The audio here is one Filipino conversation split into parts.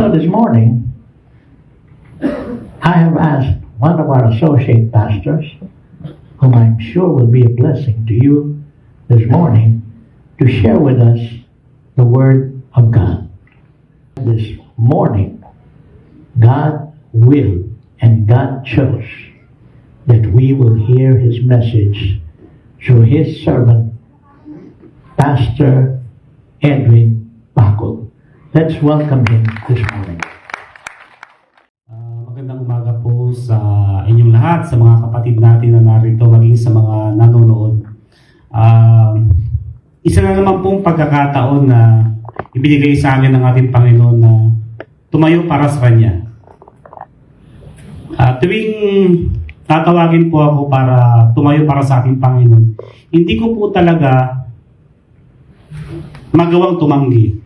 So this morning, I have asked one of our associate pastors, whom I'm sure will be a blessing to you this morning, to share with us the Word of God. This morning, God will and God chose that we will hear His message through His servant, Pastor Edwin Paco. Let's welcome him this morning. Magandang umaga po sa inyong lahat, sa mga kapatid natin na narito, maging sa mga nanonood. Isa na naman pong pagkakataon na ibinigay sa amin ng ating Panginoon na tumayo para sa Kanya. Tuwing tatawagin po ako para tumayo para sa ating Panginoon, hindi ko po talaga magawang tumanggi.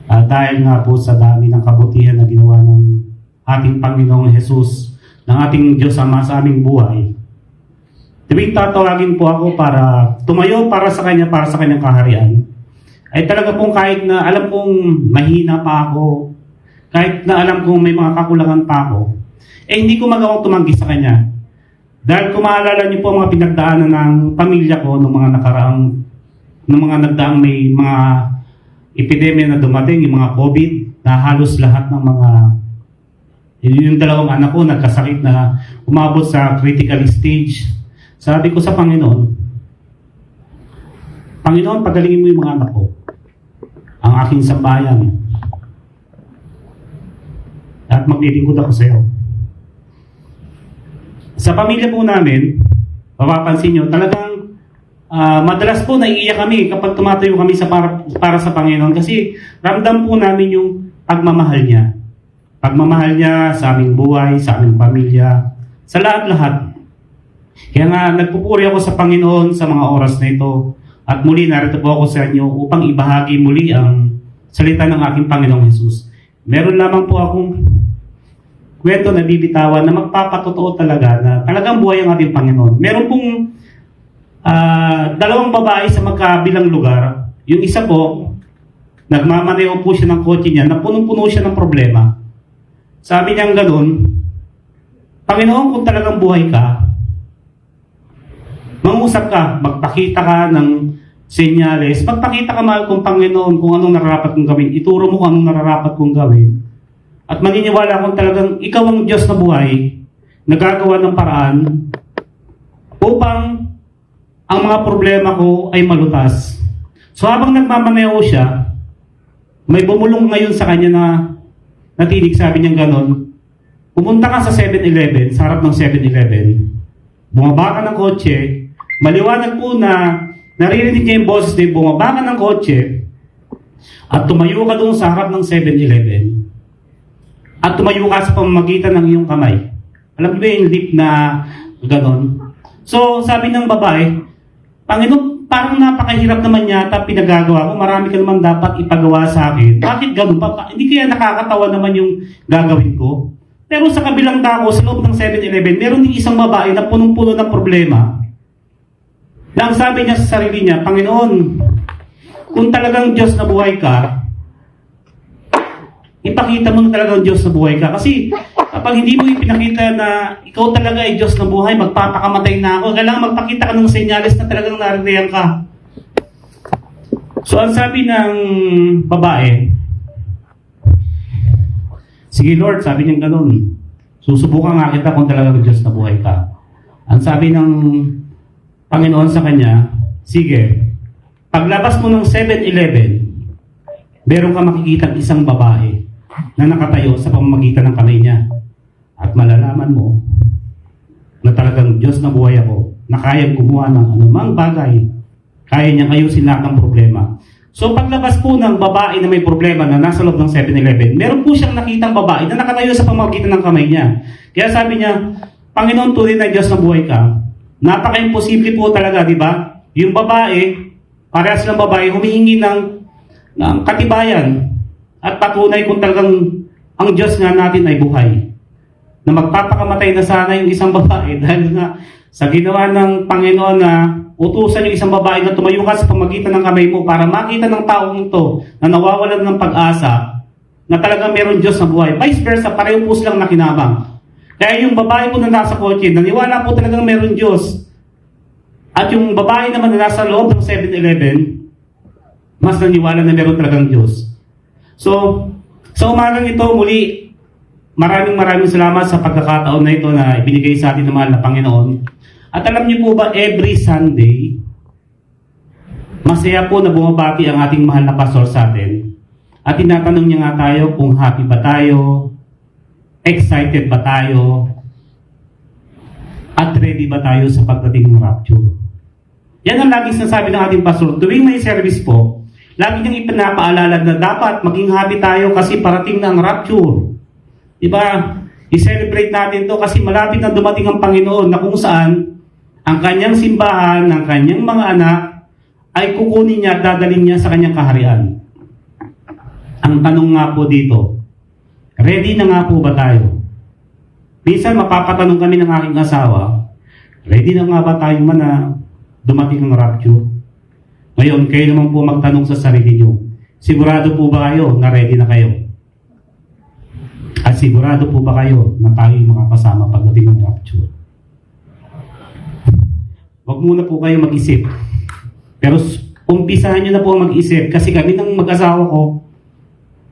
Dahil nga po sa dami ng kabutihan na ginawa ng ating Panginoong Jesus, ng ating Diyos Ama sa aming buhay. Tuwing tatawagin po ako para tumayo para sa Kanya, para sa Kanyang kaharian, ay talaga pong kahit na alam kong mahina pa ako, kahit na alam kong may mga kakulangan pa ako, hindi ko magawang tumanggi sa Kanya. Dahil kung maalala niyo po ang mga pinagdaanan ng pamilya ko ng mga nagdaang may mga epidemya na dumating, yung mga COVID, na halos lahat ng mga, yung dalawang anak ko nagkasakit na umabot sa critical stage. Sabi ko sa Panginoon, Panginoon, pagalingin mo yung mga anak ko, ang aking sambayan, at maglilingkod ako sa iyo. Sa pamilya po namin, mapapansin nyo, talagang madalas po naiiyak kami kapag tumatayo kami para sa Panginoon kasi ramdam po namin yung pagmamahal niya. Pagmamahal niya sa aming buhay, sa aming pamilya, sa lahat-lahat. Kaya nga nagpupuri ako sa Panginoon sa mga oras na ito. At muli narito po ako sa inyo upang ibahagi muli ang salita ng aking Panginoong Jesus. Meron lamang po akong kwento na bibitawan na magpapatotoo talaga na talagang buhay ang ating Panginoon. Meron pong dalawang babae sa magkabilang lugar. Yung isa po, nagmamaneho po siya ng kotse niya na punong-puno siya ng problema. Sabi niya ganoon, Panginoon, kung talagang buhay ka, mangusap ka, magpakita ka ng senyales, magpakita ka mahal kong Panginoon kung anong nararapat kong gawin, ituro mo kung anong nararapat kong gawin. At maniniwala kung talagang ikaw ang Diyos na buhay, nagagawa ng paraan upang ang mga problema ko ay malutas. So habang nagmamaneho siya, may bumulong ngayon sa kanya na natinig, sabi niya ganon, pumunta ka sa 7-Eleven, sa harap ng 7-Eleven, bumaba ka ng kotse, maliwanag po na naririnig niya yung boses na bumaba ka ng kotse, at tumayo ka doon sa harap ng 7-Eleven, at tumayo ka sa pamamagitan ng iyong kamay. Alam mo ba yung lip na ganon? So sabi ng babae, Panginoon, parang napakahirap naman yata pinagagawa ko. Marami ka naman dapat ipagawa sa akin. Bakit ganun? Hindi kaya nakakatawa naman yung gagawin ko? Pero sa kabilang dako, sa loob ng 7-Eleven, meron din isang babae na punong-puno ng problema. Na ang sabi niya sa sarili niya, Panginoon, kung talagang Diyos na buhay ka, ipakita mo na talagang Diyos na buhay ka. Kasi kapag hindi mo ipinakita na ikaw talaga ay Diyos na buhay, magpapakamatay na ako. Kailangan magpakita ka ng senyales na talagang naririyan ka. So ang sabi ng babae, sige Lord, sabi niya ganoon, susubukan nga kita kung talagang Diyos na buhay ka. Ang sabi ng Panginoon sa kanya, sige, paglabas mo ng 7-Eleven, meron ka makikita isang babae na nakatayo sa pamamagitan ng kamay niya. At malalaman mo na talagang Diyos na buhay ako, na kayang kumuha ng anumang bagay, kaya niyang ayusin lahat ng problema. So paglabas po ng babae na may problema na nasa loob ng 7-Eleven, meron po siyang nakitang babae na nakatayo sa pamamagitan ng kamay niya. Kaya sabi niya, Panginoon, tunay na Diyos na buhay ka. Napaka-imposible po talaga, di ba? Yung babae, parehas ng babae, humihingi ng katibayan at patunay kung talagang ang Diyos nga natin ay buhay. Na magpapakamatay na sana yung isang babae dahil nga sa ginawa ng Panginoon na utusan yung isang babae na tumayo ka sa pamagitan ng kamay mo para makita ng taong ito na nawawalan ng pag-asa na talagang meron Diyos na buhay. Vice versa, pareho po silang nakinabang. Kaya yung babae po na nasa kotse, naniwala po talagang meron Diyos. At yung babae naman na nasa loob ng 7-Eleven, mas naniwala na meron talagang Diyos. So, sa umagang ito, muli, maraming salamat sa pagkakataon na ito na ibinigay sa atin ng mahal na Panginoon. At alam niyo po ba, every Sunday, masaya po na bumabati ang ating mahal na pastor sa atin. At tinatanong niya nga tayo kung happy ba tayo, excited ba tayo, at ready ba tayo sa pagdating ng rapture. Yan ang lagi sinasabi ng ating pastor. Tuwing may service po, lagi niyang ipinapaalala na dapat maging happy tayo kasi parating na ang rapture. Diba? I-celebrate natin to kasi malapit na dumating ang Panginoon na kung saan ang kanyang simbahan, ang kanyang mga anak, ay kukunin niya at dadalhin niya sa kanyang kaharian. Ang tanong nga po dito, ready na nga po ba tayo? Minsan mapapatanong kami ng aking asawa, ready na nga ba tayo man na dumating ang rapture? Ngayon, kayo naman po magtanong sa sarili niyo, sigurado po ba kayo na ready na kayo? At sigurado po ba kayo na tayo makakasama pagdating ng rapture? Huwag muna po kayo mag-isip. Pero umpisahan nyo na po mag-isip kasi kami ng mag-asawa ko,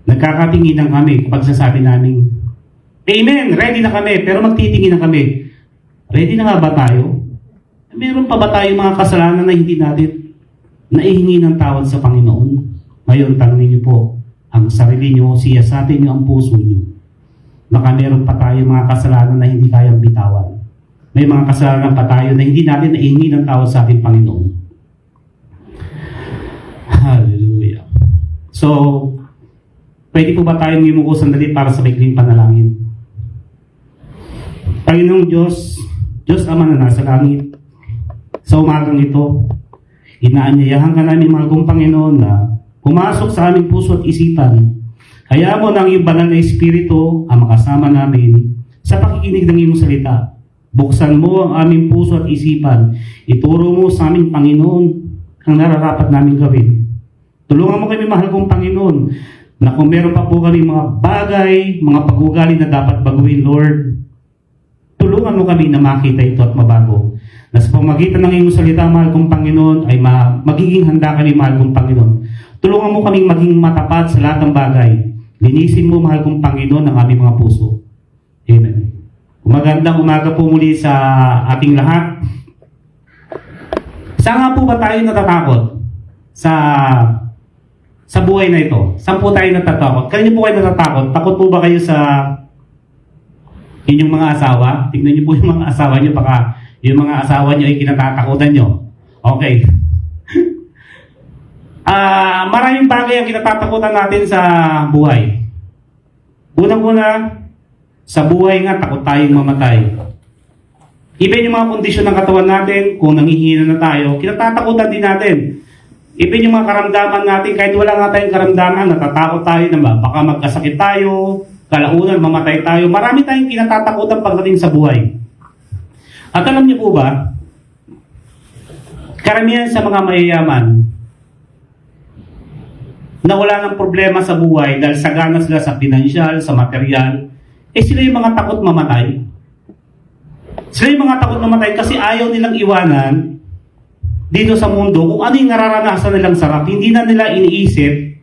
nagkakatinginan kami kapag sasabi namin, Amen! Ready na kami, pero magtitingin na kami. Ready na nga ba tayo? Meron pa ba tayo mga kasalanan na hindi natin naihingi ng tawad sa Panginoon? Ngayon, tanongin niyo po ang sarili niyo, siyasatin niyo ang puso niyo. Baka meron pa tayo mga kasalanan na hindi kayang bitawan. May mga kasalanan pa tayo na hindi natin naihingi ng tawad sa ating Panginoon. Hallelujah. So, pwede po ba tayong yumuko sandali para sa maikling panalangin? Panginoong Diyos, Diyos Ama na nasa langit, sa umagang ito, inaanyayahan ka namin mga kong Panginoon na pumasok sa aming puso at isipan. Kaya mo ng iyong banal na Espiritu ang makasama namin sa pakikinig ng iyong salita. Buksan mo ang aming puso at isipan. Ituro mo sa aming Panginoon ang nararapat namin gawin. Tulungan mo kami, mahal kong Panginoon, na kung meron pa po kami mga bagay, mga pag-ugali na dapat baguhin, Lord, tulungan mo kami na makita ito at mabago. Na sa pamagitan ng iyong salita, mahal kong Panginoon, ay magiging handa kami, mahal kong Panginoon. Tulungan mo kaming maging matapat sa lahat ng bagay. Linisin mo, mahal kong Panginoon, ang aming mga puso. Amen. Magandang umaga po muli sa ating lahat. Saan nga po ba tayo natatakot? Sa buhay na ito. Saan po tayo natatakot? Kanino po kayo natatakot? Takot po ba kayo sa inyong mga asawa? Tignan niyo po yung mga asawa niyo, baka yung mga asawa niyo ay kinatatakutan niyo. Okay. Maraming bagay ang kinatatakutan natin sa buhay. Unang-una, sa buhay nga, takot tayong mamatay. Even yung mga kondisyon ng katawan natin, kung nanghihina na tayo, kinatatakutan din natin. Even yung mga karamdaman natin, kahit wala nga tayong karamdaman, natatakot tayo na baka magkasakit tayo, kalaunan, mamatay tayo. Marami tayong kinatatakutan pagdating sa buhay. At alam niyo po ba, karamihan sa mga mayayaman, na wala ng problema sa buhay dahil sagana sila sa pinansyal, sa material, sila yung mga takot mamatay. Sila yung mga takot mamatay kasi ayaw nilang iwanan dito sa mundo kung ano yung nararanasan nilang sarap. Hindi na nila iniisip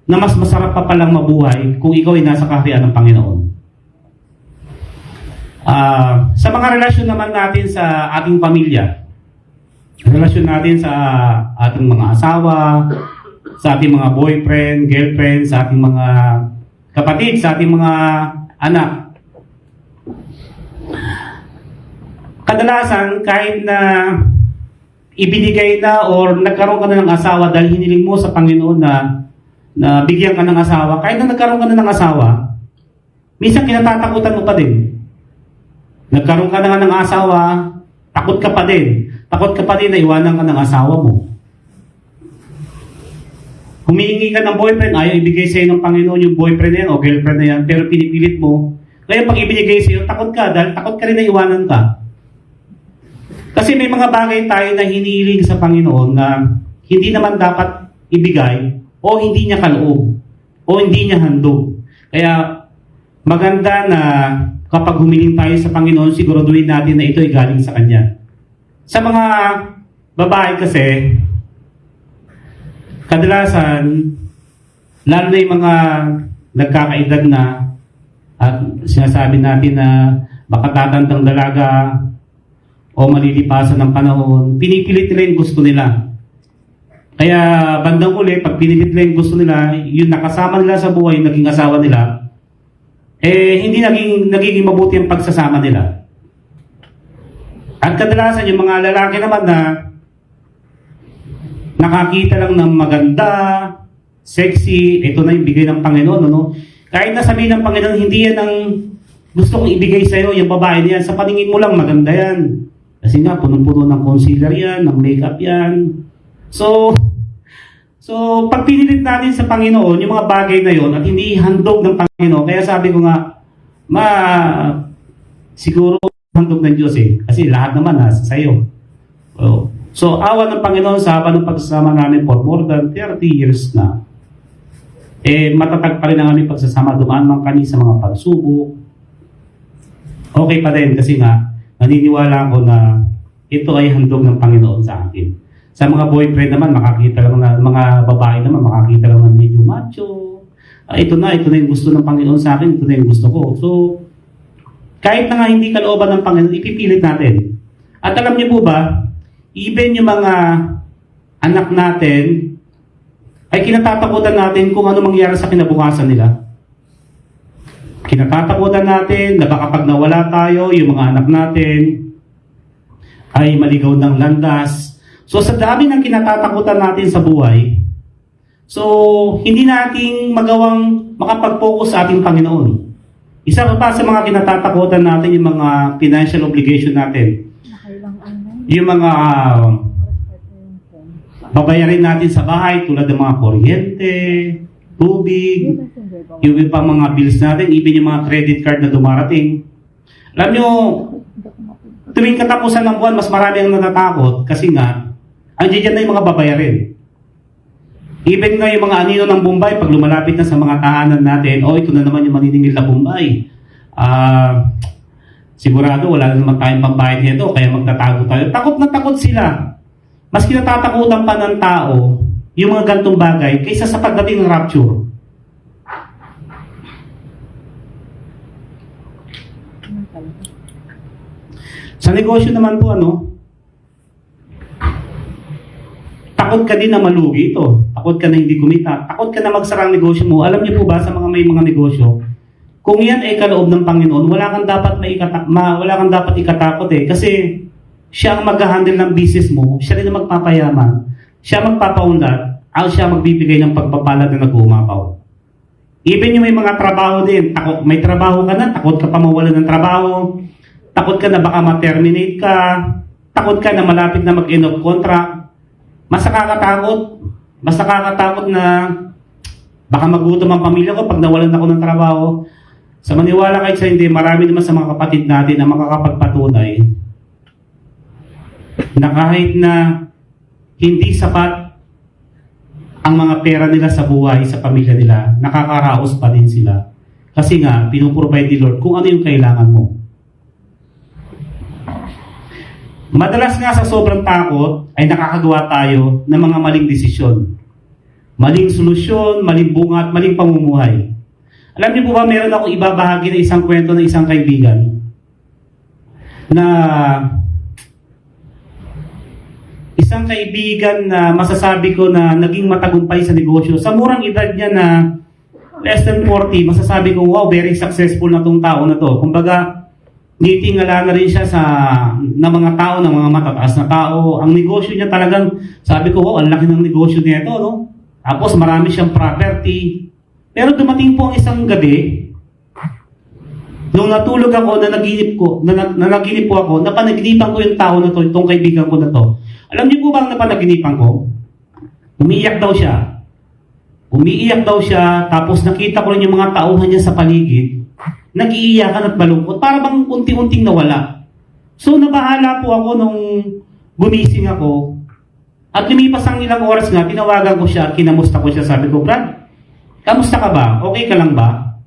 na mas masarap pa palang mabuhay kung ikaw ay nasa kaharian ng Panginoon. Sa mga relasyon naman natin sa ating pamilya, relasyon natin sa ating mga asawa, sa ating mga boyfriend, girlfriend, sa ating mga kapatid, sa ating mga anak. Kadalasan, kahit na ibinigay na or nagkaroon ka na ng asawa dahil hiniling mo sa Panginoon na bigyan ka ng asawa, kahit na nagkaroon ka na ng asawa, minsan kinatatakutan mo pa din. Nagkaroon ka na nga ng asawa, takot ka pa din. Takot ka pa din na iwanan ka ng asawa mo. Humihingi ka ng boyfriend, ayaw ibigay sa'yo ng Panginoon yung boyfriend na yan o girlfriend na yan, pero pinipilit mo. Kaya pag ibinigay sa'yo, takot ka dahil takot ka rin na iwanan ka. Kasi may mga bagay tayo na hinihiling sa Panginoon na hindi naman dapat ibigay o hindi niya kaloob o hindi niya handog. Kaya maganda na kapag humiling tayo sa Panginoon, siguraduhin natin na ito ay galing sa Kanya. Sa mga babae kasi, kadalasan, lalo na yung mga nagkakaedad na at sinasabi natin na baka tatandang dalaga o malilipasan ng panahon, pinipilit nila yung gusto nila. Kaya bandang uli, pag pinilit nila yung gusto nila, yung nakasama nila sa buhay, yung naging asawa nila, hindi nagiging mabuti ang pagsasama nila. At kadalasan yung mga lalaki naman na nakakita lang ng maganda, sexy, ito na yung bigay ng Panginoon, ano? Kahit na sabihin ng Panginoon, hindi yan ang gusto kong ibigay sa'yo, yung babae niyan, sa paningin mo lang maganda yan. Kasi nga, punong-puno ng concealer yan, ng makeup yan. So, pag pinilit natin sa Panginoon, yung mga bagay na yon at hindi handog ng Panginoon, kaya sabi ko nga, siguro handog ng Diyos eh. Kasi lahat naman nasa sa'yo. So, awa ng Panginoon sa haba ng pagsasama namin for more than 30 years na. Matatag pa rin ang aming pagsasama. Dumaan man kami sa mga pagsubok. Okay pa rin kasi nga, naniniwala ako na ito ay handog ng Panginoon sa akin. Sa mga boyfriend naman, makakita lang na, mga babae naman, makakita lang na medyo macho. Ito na yung gusto ng Panginoon sa akin, ito na yung gusto ko. So, kahit na nga hindi kalooban ng Panginoon, ipipilit natin. At alam niyo po ba, even yung mga anak natin, ay kinatatakutan natin kung ano mangyari sa kinabukasan nila. Kinatatakutan natin na baka pag nawala tayo, yung mga anak natin ay maligaw ng landas. So sa dami ng kinatatakutan natin sa buhay, so hindi natin magawang makapag-focus sa ating Panginoon. Isa pa sa mga kinatatakutan natin yung mga financial obligation natin. Yung mga babayarin natin sa bahay tulad ng mga kuryente, tubig, yung iba mga bills natin, even yung mga credit card na dumarating. Alam nyo, tuwing katapusan ng buwan, mas marami ang natatakot kasi nga, andiyan na yung mga babayarin. Even nga yung mga anino ng Bombay, pag lumalapit na sa mga tahanan natin, ito na naman yung maniningil na Bombay. Sigurado wala na naman tayong pambayad nito, kaya magtatago tayo. Takot na takot sila. Mas kinatatakutan pa ng tao yung mga gantong bagay kaysa sa pagdating ng rapture. Sa negosyo naman po, takot ka din na malugi ito. Takot ka na hindi kumita. Takot ka na magsara ang negosyo mo. Alam niyo po ba sa mga may mga negosyo, kung yan ay kaloob ng Panginoon, wala kang dapat ikatakot eh. Kasi siya ang mag-handle ng business mo, siya rin ang magpapayaman, siya magpapaunlad, siya magbibigay ng pagpapalad na nag-uumapaw. Even yung may mga trabaho din, may trabaho ka na, takot ka pa mawalan ng trabaho, takot ka na baka ma-terminate ka, takot ka na malapit na mag-end of contract, mas nakakatakot na baka magutom ang pamilya ko pag nawalan ako ng trabaho. Sa maniwala kahit sa hindi, marami naman sa mga kapatid natin na makakapagpatunay na kahit na hindi sapat ang mga pera nila sa buhay, sa pamilya nila, nakakaraos pa din sila. Kasi nga, pinuprovide ni Lord kung ano yung kailangan mo. Madalas nga sa sobrang takot ay nakakagawa tayo ng mga maling desisyon. Maling solusyon, maling bunga at maling pamumuhay. Alam niyo po ba, meron akong ibabahagi na isang kwento ng isang kaibigan na masasabi ko na naging matagumpay sa negosyo. Sa murang edad niya na less than 40, masasabi ko, wow, very successful na tong tao na to. Kumbaga, nitingala na rin siya ng mga tao, ng mga matataas na tao. Ang negosyo niya talagang, sabi ko, wow, ang laki ng negosyo niya ito, no? Tapos marami siyang property. Pero dumating po ang isang gabi, nung natulog ako, nanaginip po ako, napanaginipan ko yung tao na to, itong kaibigan ko na to. Alam niyo po ba ang napanaginipan ko? Umiiyak daw siya, tapos nakita ko rin yung mga tauhan niya sa paligid, nag-iiyakan at malungkot, para bang unti-unting nawala. So nabahala po ako nung gumising ako, at lumipas ang ilang oras nga, tinawagan ko siya at kinamusta ko siya. Sabi ko, Brad, kamusta ka ba? Okay ka lang ba?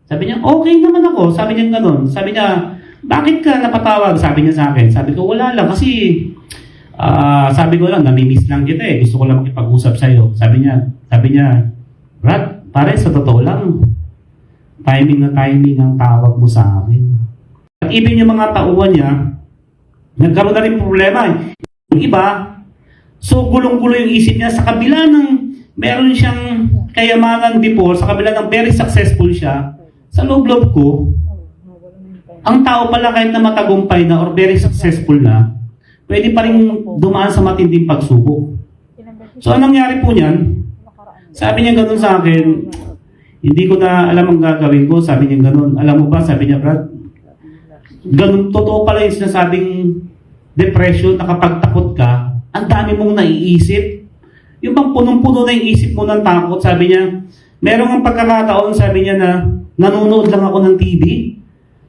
Sabi niya, okay naman ako. Sabi niya ganun. Sabi niya, bakit ka napatawag? Sabi niya sa akin. Sabi ko, wala lang. Kasi, sabi ko lang, namimiss lang kita eh. Gusto ko lang makipag-usap sa'yo. Sabi niya, Brad, pare, sa totoo lang, timing na timing ang tawag mo sa akin. At even yung mga tauhan niya, nagkaroon na rin problema eh. Yung iba, so gulong-gulo yung isip niya sa kabila ng meron siyang kayamanan before, sa kabila ng very successful siya, sa loob-loob ko, ang tao pala kahit na matagumpay na or very successful na, pwede pa rin dumaan sa matinding pagsubok. So anong nangyari po niyan? Sabi niya ganun sa akin, hindi ko na alam ang gagawin ko. Sabi niya ganun. Alam mo ba, sabi niya, Brad, ganun, totoo pala yung sinasabing depression na kapag takot ka, ang dami mong naiisip. Yung bang punong-puno na yung isip mo ng takot, sabi niya, merong ang pagkakataon, sabi niya na nanonood lang ako ng TV,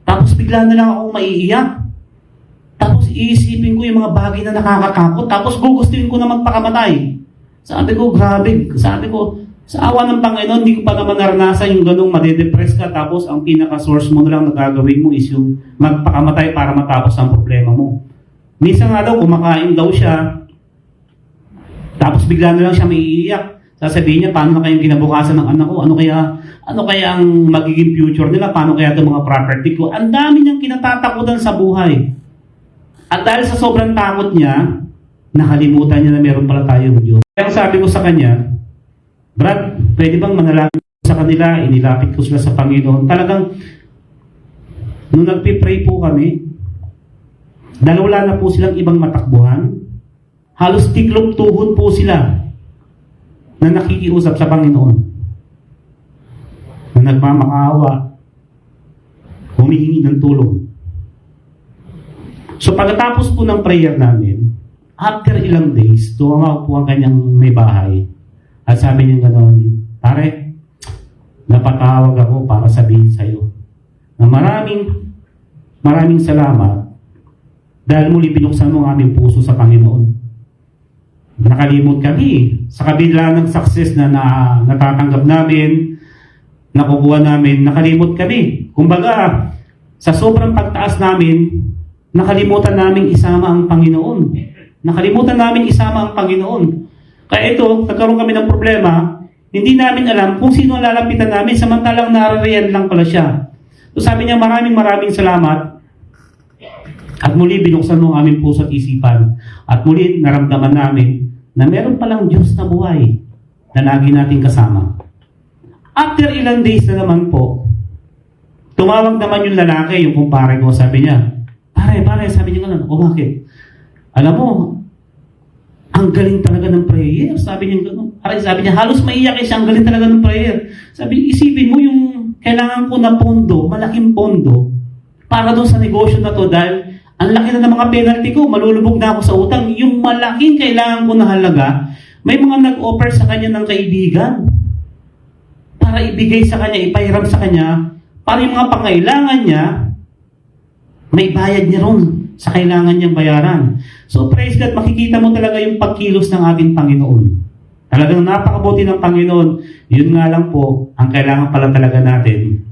tapos bigla na lang akong maiiyak. Tapos iisipin ko yung mga bagay na nakakatakot, tapos gugustuhin ko na magpakamatay. Sabi ko, grabe. Sabi ko, sa awa ng Panginoon, hindi ko pa naman naranasan yung ganung madedepress ka, tapos ang pinaka-source mo na lang na gagawin mo is yung magpakamatay para matapos ang problema mo. Minsan nga daw, kumakain daw siya, tapos bigla na lang siya maiiyak. Sasabihin niya, paano na kayong kinabukasan ng anak ko? Ano kaya ang magiging future nila? Paano kaya itong mga property ko? Ang dami niyang kinatatakutan sa buhay. At dahil sa sobrang takot niya, nakalimutan niya na meron pala tayong Diyos. Kaya sabi ko sa kanya, Brad, pwede bang manalangin sa kanila? Inilapit ko sila sa Panginoon. Talagang, nung nagpipray po kami, dahil wala na po silang ibang matakbuhan, halos tiklop tuhod po sila na nakikiusap sa Panginoon, na nagmamakaawa, humihingi ng tulong. So pagkatapos po ng prayer namin, after ilang days, tumawag po ang kanyang may bahay. At sabi niya gano'n, pare, napatawag ako para sabihin sa'yo na maraming salamat dahil muli binuksan mo ang aming puso sa Panginoon. Nakalimot kami sa kabila ng success na natatanggap namin, nakukuha namin, nakalimot kami. Kumbaga, sa sobrang pagtaas namin, nakalimutan namin isama ang Panginoon. Nakalimutan namin isama ang Panginoon. Kaya ito, nagkaroon kami ng problema, hindi namin alam kung sino ang lalapitan namin, samantalang naririyan lang pala siya. So sabi niya, maraming salamat. At muli binuksan mo ang aming puso at isipan. At muli naramdaman namin na meron palang Diyos na buhay na lagi nating kasama. After ilang days na naman po, tumawag naman yung lalaki, yung kumpare ko, sabi niya, pare, sabi niya gano'n, o bakit? Alam mo, ang galing talaga ng prayer. Sabi niya gano'n. Sabi niya, halos maiyak siya, ang galing talaga ng prayer. Sabi, isipin mo yung kailangan ko na pondo, malaking pondo, para doon sa negosyo na to dahil ang laki na ng mga penalty ko, malulubog na ako sa utang. Yung malaking kailangan ko na halaga, may mga nag-offer sa kanya ng kaibigan para ibigay sa kanya, ipahiram sa kanya, para yung mga pangailangan niya, may bayad niya ron sa kailangan niyang bayaran. So praise God, makikita mo talaga yung pagkilos ng ating Panginoon. Talagang napakabuti ng Panginoon. Yun nga lang po, ang kailangan pala talaga natin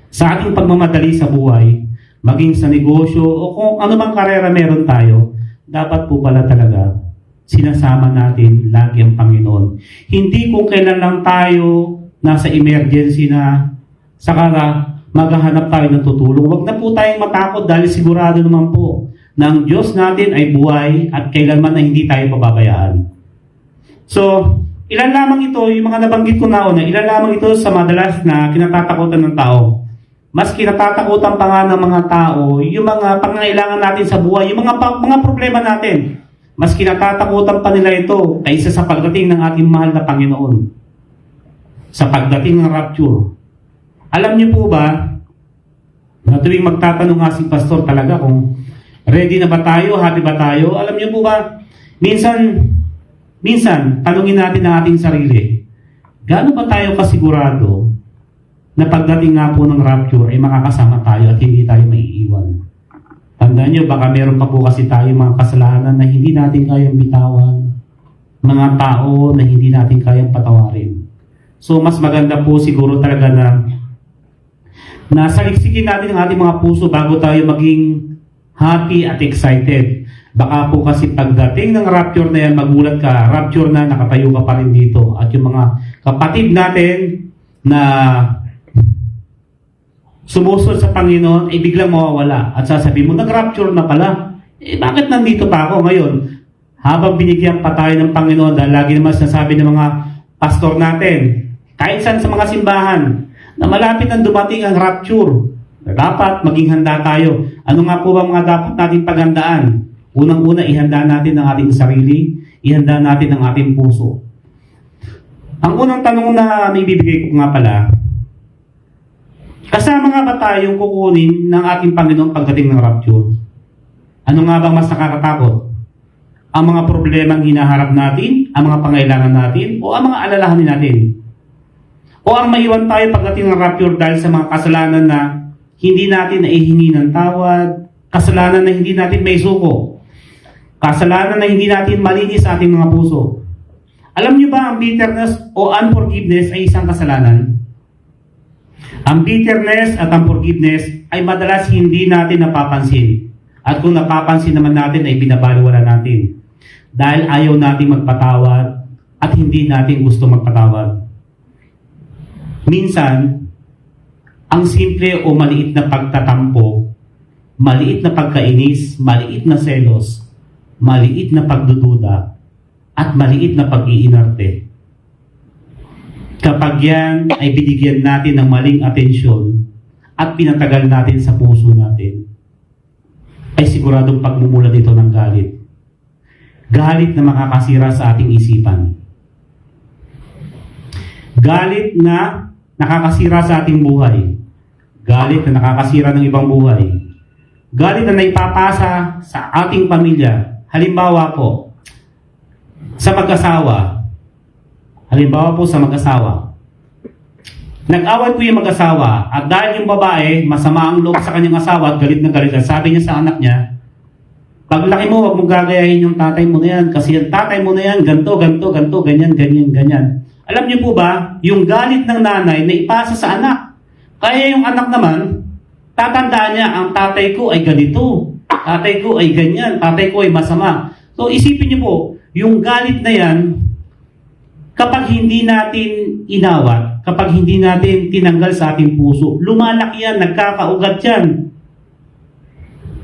sa ating pagmamadali sa buhay, maging sa negosyo o kung ano mang karera meron tayo, dapat po pala talaga sinasama natin lagi ang Panginoon. Hindi kung kailan lang tayo nasa emergency na saka maghahanap tayo ng tutulong. Huwag na po tayong matakot dahil sigurado naman po na ang Diyos natin ay buhay at kailanman na hindi tayo pababayaan. So, ilan lamang ito, yung mga nabanggit ko na una, ilan lamang ito sa madalas na kinatatakutan ng tao. Mas kinatatakutan pa nga ng mga tao, yung mga pangangailangan natin sa buhay, yung mga problema natin. Mas kinatatakutan pa nila ito kaysa sa pagdating ng ating mahal na Panginoon. Sa pagdating ng rapture. Alam niyo po ba, na tuwing magtatanong nga si pastor talaga kung ready na ba tayo, happy ba tayo, alam niyo po ba, minsan, tanungin natin ang ating sarili, gaano ba tayo kasigurado na pagdating nga po ng rapture ay makakasama tayo at hindi tayo maiiwan? Tandaan nyo, baka meron pa po kasi tayo mga kasalanan na hindi natin kayang bitawan, mga tao na hindi natin kayang patawarin. So mas maganda po siguro talaga na na saliksikin natin ang ating mga puso bago tayo maging happy at excited. Baka po kasi pagdating ng rapture na yan, magulat ka, rapture na, nakatayo ka pa rin dito. At yung mga kapatid natin na sumusunod sa Panginoon, ay biglang mawawala. At sasabihin mo, nag-rapture na pala. Bakit nandito pa ako ngayon? Habang binigyan pa tayo ng Panginoon, dahil lagi naman sinasabi ng mga pastor natin, kahit saan sa mga simbahan, na malapit nang dumating ang rapture. Dapat maging handa tayo. Ano nga po ba mga dapat natin paghandaan? Unang-una, ihanda natin ang ating sarili, ihanda natin ang ating puso. Ang unang tanong na may bibigay ko nga pala, kasama nga ba tayong kukunin ng ating Panginoon pagdating ng rapture? Ano nga bang mas nakakatakot? Ang mga problemang hinaharap natin, ang mga pangailangan natin, o ang mga alalahanin natin? O ang maiwan tayo pagdating ng rapture dahil sa mga kasalanan na hindi natin naihingi ng tawad, kasalanan na hindi natin may suko, kasalanan na hindi natin malinis sa ating mga puso. Alam niyo ba ang bitterness o unforgiveness ay isang kasalanan? Ang bitterness at unforgiveness ay madalas hindi natin napapansin. At kung napapansin naman natin ay binabaliwala natin. Dahil ayaw natin magpatawad at hindi natin gusto magpatawad. Minsan, ang simple o maliit na pagtatampo, maliit na pagkainis, maliit na selos, maliit na pagdududa, at maliit na pag-iinarte. Kapag yan ay binigyan natin ng maling atensyon at pinatagal natin sa puso natin, ay siguradong pagmumulat ito ng galit. Galit na makakasira sa ating isipan. Galit na nakakasira sa ating buhay. Galit na nakakasira ng ibang buhay. Galit na naipapasa sa ating pamilya. Halimbawa po, sa mag-asawa. Halimbawa po sa mag-asawa. Nag-away po yung mag-asawa at dahil yung babae, masama ang loob sa kanyang asawa at galit na galit. Sabi niya sa anak niya, paglaki mo, wag mong gagayahin yung tatay mo na yan kasi yung tatay mo na yan, ganto, ganyan, ganyan. Alam niyo po ba, yung galit ng nanay na ipasa sa anak. Kaya yung anak naman, tatandaan niya, ang tatay ko ay ganito, tatay ko ay ganyan, tatay ko ay masama. So isipin niyo po, yung galit na yan, kapag hindi natin inawat, kapag hindi natin tinanggal sa ating puso, lumalaki yan, nagkakaugat yan.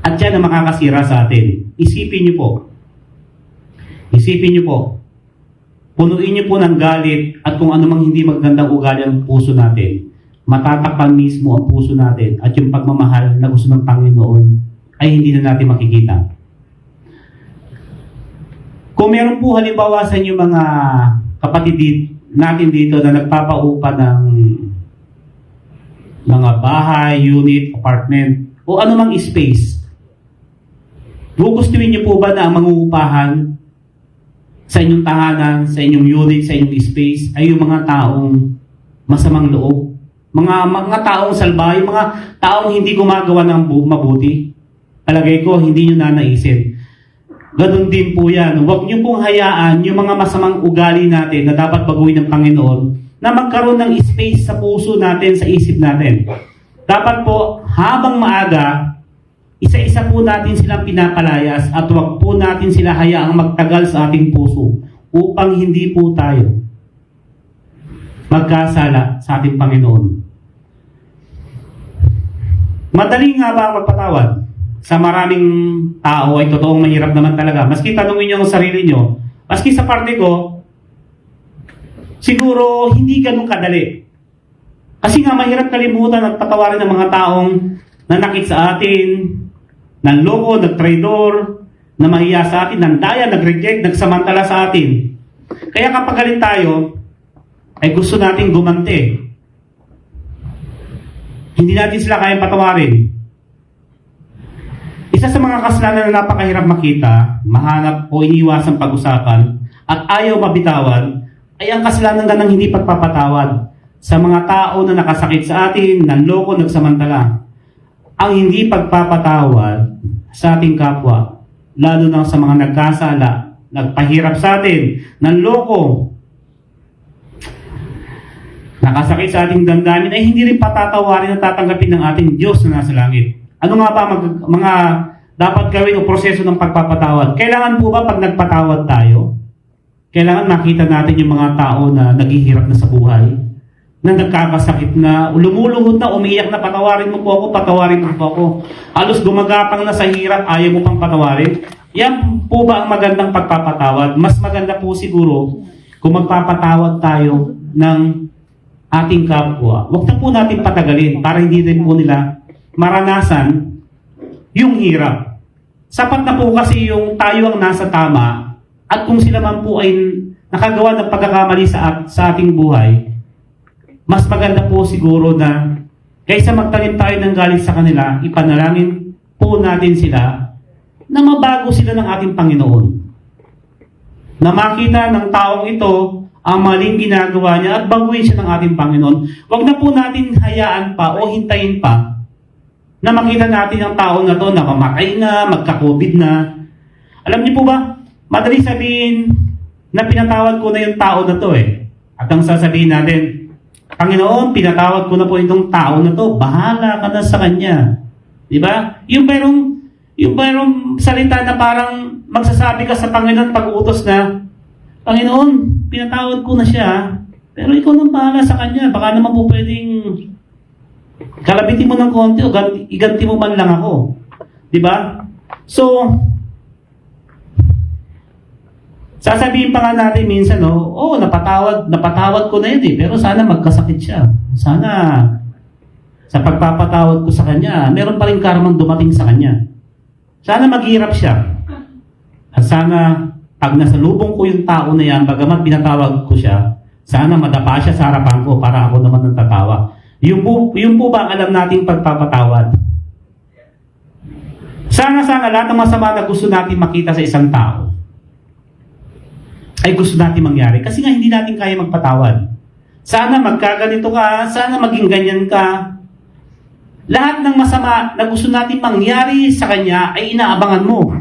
At yan ang makakasira sa atin. Isipin niyo po. Isipin niyo po. Punuin niyo po ng galit at kung anumang hindi magandang ugali ang puso natin. Matatakpan mismo ang puso natin at yung pagmamahal na gusto ng Panginoon ay hindi na natin makikita. Kung meron po halimbawa sa inyo mga kapatid natin dito na nagpapaupa ng mga bahay, unit, apartment, o anumang space, gugustuhin niyo po ba na ang mangungupahan sa inyong tahanan, sa inyong unit, sa inyong space, ay yung mga taong masamang loob? Mga taong salbahe, mga taong hindi gumagawa ng mabuti? Palagay ko, hindi nyo na naisip. Ganun din po yan. Huwag nyo pong hayaan yung mga masamang ugali natin na dapat baguhin ng Panginoon na magkaroon ng space sa puso natin, sa isip natin. Dapat po, habang maaga, isa-isa po natin silang pinapalayas at huwag po natin sila hayaang magtagal sa ating puso upang hindi po tayo magkasala sa ating Panginoon. Madali nga ba magpatawad? Sa maraming tao ay totoong mahirap naman talaga. Maski tanungin niyo ang sarili niyo, maski sa parte ko, siguro hindi ganun kadali. Kasi nga mahirap kalimutan at patawarin ng mga taong nanakit sa atin, nanloko, nagtraidor, na mahiya sa atin, nandaya, nag-reject, nagsamantala sa atin. Kaya kapag galit tayo, ay gusto natin gumante. Hindi natin sila kayang patawarin. Isa sa mga kasalanan na napakahirap makita, mahanap o iniwasang pag-usapan, at ayaw mabitawan, ay ang kasalanan na ng hindi pagpapatawad sa mga tao na nakasakit sa atin, nanloko, nagsamantala. Ang hindi pagpapatawad sa ating kapwa, lalo na sa mga nagkasala, nagpahirap sa atin, nanloko. nakasakit sa ating damdamin, ay hindi rin patatawarin at tatanggapin ng ating Diyos na nasa langit. Ano nga ba mga dapat gawin o proseso ng pagpapatawad? Kailangan po ba pag nagpatawad tayo, kailangan makita natin yung mga tao na naghihirap na sa buhay, na nagkakasakit na, lumuluhod na, umiyak na, patawarin mo po ako, patawarin mo po ako. Halos gumagapang na sa hirap, ayaw mo pang patawarin. Yan po ba ang magandang pagpapatawad? Mas maganda po siguro kung magpapatawad tayo ng ating kapwa. Huwag na po natin patagalin para hindi din po nila maranasan yung hirap. Sapat na po kasi yung tayo ang nasa tama at kung sila man po ay nakagawa ng pagkakamali sa ating buhay, mas maganda po siguro na kaysa magtanim tayo ng galit sa kanila, ipanalangin po natin sila na mabago sila ng ating Panginoon. Na makita ng taong ito ang maling ginagawa niya at baguhin siya ng ating Panginoon. Huwag na po natin hayaan pa o hintayin pa na makita natin ang tao na to na mamatay na, magka-COVID na. Alam niyo po ba, madali sabihin na pinatawad ko na yung tao na to eh. At ang sasabihin natin, Panginoon, pinatawad ko na po itong tao na to, bahala ka na sa kanya. Diba? Yung merong salita na parang magsasabi ka sa Panginoon pag-uutos na, Panginoon, pinatawad ko na siya, pero ikaw nang bahala sa kanya. Baka naman po pwedeng kalabitin mo ng konti o iganti mo man lang ako. Diba? So, sasabihin pa nga natin minsan, napatawad ko na yun eh, pero sana magkasakit siya. Sana, sa pagpapatawad ko sa kanya, meron pa rin karmang dumating sa kanya. Sana maghirap siya. At sana, pag nasalubong ko yung tao na yan, bagamat pinatawag ko siya, sana madapa siya sa harapan ko para ako naman ang tatawa. Yung po ba ang alam nating pagpapatawad? Sana lahat ng masama na gusto natin makita sa isang tao, ay gusto natin mangyari. Kasi nga hindi natin kaya magpatawad. Sana magkaganito ka, sana maging ganyan ka. Lahat ng masama na gusto natin mangyari sa kanya ay inaabangan mo.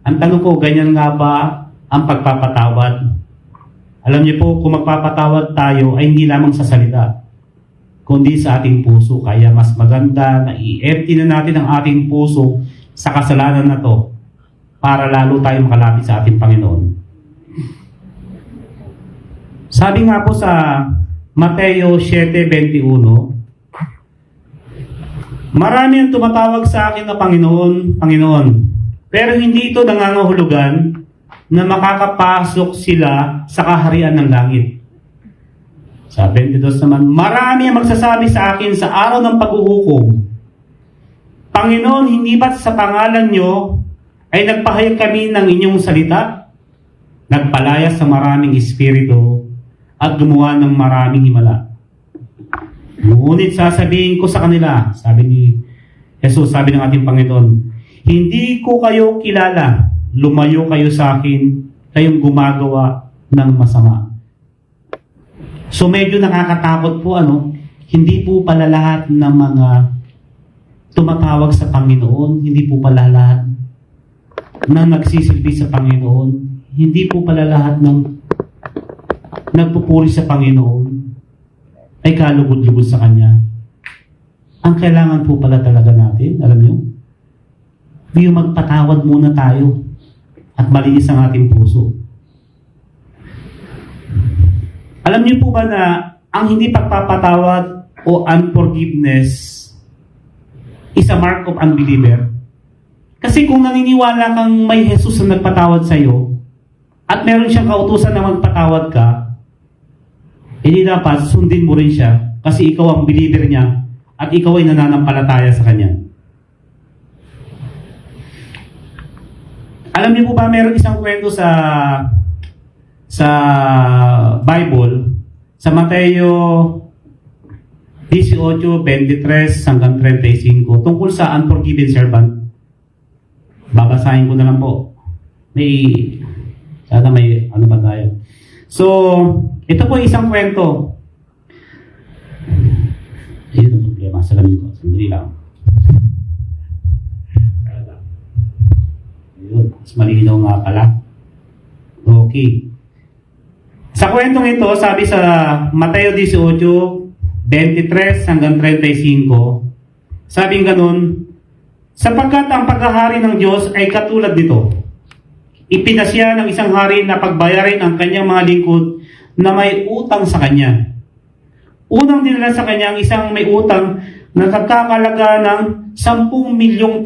Ang tanong ko, ganyan nga ba ang pagpapatawad? Alam niyo po, kung magpapatawad tayo ay hindi lamang sa salita, kundi sa ating puso. Kaya mas maganda na i-empty na natin ang ating puso sa kasalanan na to para lalo tayo makalapit sa ating Panginoon. Sabi nga po sa Mateo 7:21, marami ang tumatawag sa akin na Panginoon, Panginoon, pero hindi ito nangangahulugan na makakapasok sila sa kaharian ng langit. Sa 22 naman, marami ang magsasabi sa akin sa araw ng paghuhukom, Panginoon, hindi ba't sa pangalan niyo ay nagpahayag kami ng inyong salita? Nagpalaya sa maraming espiritu at gumawa ng maraming himala. Ngunit sasabihin ko sa kanila, sabi ni Jesus, sabi ng ating Panginoon, hindi ko kayo kilala, lumayo kayo sa akin, kayong gumagawa ng masama. So medyo nakakatakot po, hindi po pala lahat ng mga tumatawag sa Panginoon, hindi po pala lahat na nagsisilbi sa Panginoon, hindi po pala lahat ng nagpupuri sa Panginoon ay kalugod-lugod sa Kanya. Ang kailangan po pala talaga natin, alam niyo, yung magpatawad muna tayo at malinis ang ating puso. Alam niyo po ba na ang hindi pagpapatawad o unforgiveness is a mark of unbeliever? Kasi kung naniniwala kang may Jesus na nagpatawad sa iyo at meron siyang kautusan na magpatawad ka, hindi dapat sundin mo rin siya kasi ikaw ang believer niya at ikaw ay nananampalataya sa Kanya. Alam niyo po ba, meron isang kwento sa Bible, sa Mateo 18:23 hanggang 35, tungkol sa unforgiven servant. Babasahin ko na lang po. Sana may ano ba tayo. So, ito po isang kwento. Ayun ang problema. Salamin ko. Sandali lang. Ayun. Mas malinaw nga pala. Okay. Sa Sa kwentong ito, sabi sa Mateo 18:23 hanggang 35, sabing ganun, sapagkat ang paghahari ng Diyos ay katulad nito. Ipinasya ng isang hari na pagbayarin ang kanyang mga lingkod na may utang sa kanya. Unang dinala sa kanya ang isang may utang na nagkakalaga ng 10 milyon.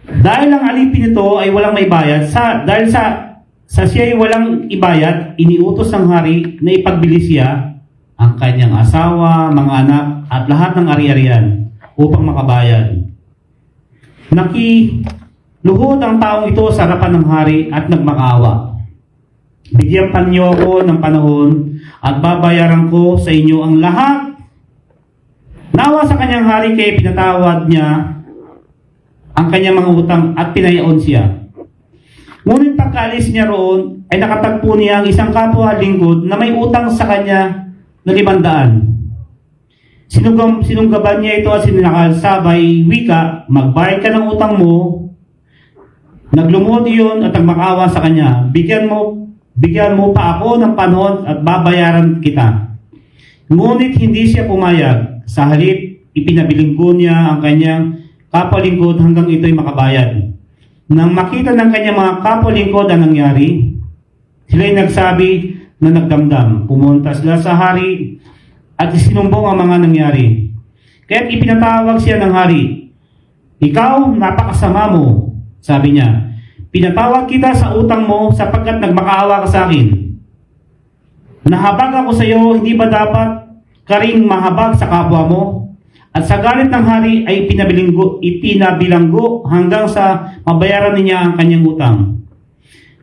Dahil ang alipin nito ay walang may bayad, dahil sa siya ay walang ibayad, iniutos ng hari na ipagbili siya ang kanyang asawa, mga anak, at lahat ng ari-arian upang makabayad. Nakiluhod ang taong ito sa harapan ng hari at nagmakaawa. Bigyan pa niyo ako ng panahon at babayaran ko sa inyo ang lahat. Nawa sa kanyang hari kaya pinatawad niya ang kanyang mga utang at pinayaon siya. Ngunit pagkaalis niya roon, ay nakatagpo niya ang isang kapwa lingkod na may utang sa kanya na 500. Sinunggaban niya ito at sinakal, sabay wika, magbayad ka ng utang mo. Naglumuhod iyon at nagmakaawa sa kanya, bigyan mo pa ako ng panahon at babayaran kita. Ngunit hindi siya pumayag. Sa halip, ipinabilinggo niya ang kanyang kapwa-lingkod hanggang ito'y makabayad. Nang makita ng kanyang mga kapwa-lingkod ang nangyari, sila'y nagsabi na nagdamdam. Pumunta sila sa hari at isinumbong ang mga nangyari. Kaya't ipinatawag siya ng hari. Ikaw, napakasama mo, sabi niya. Pinatawag kita sa utang mo sapagkat nagmakaawa ka sa akin. Nahabag ako sa iyo, hindi ba dapat ka ring mahabag sa kapwa mo? At sa galit ng hari ay ipinabilanggo hanggang sa mabayaran niya ang kanyang utang.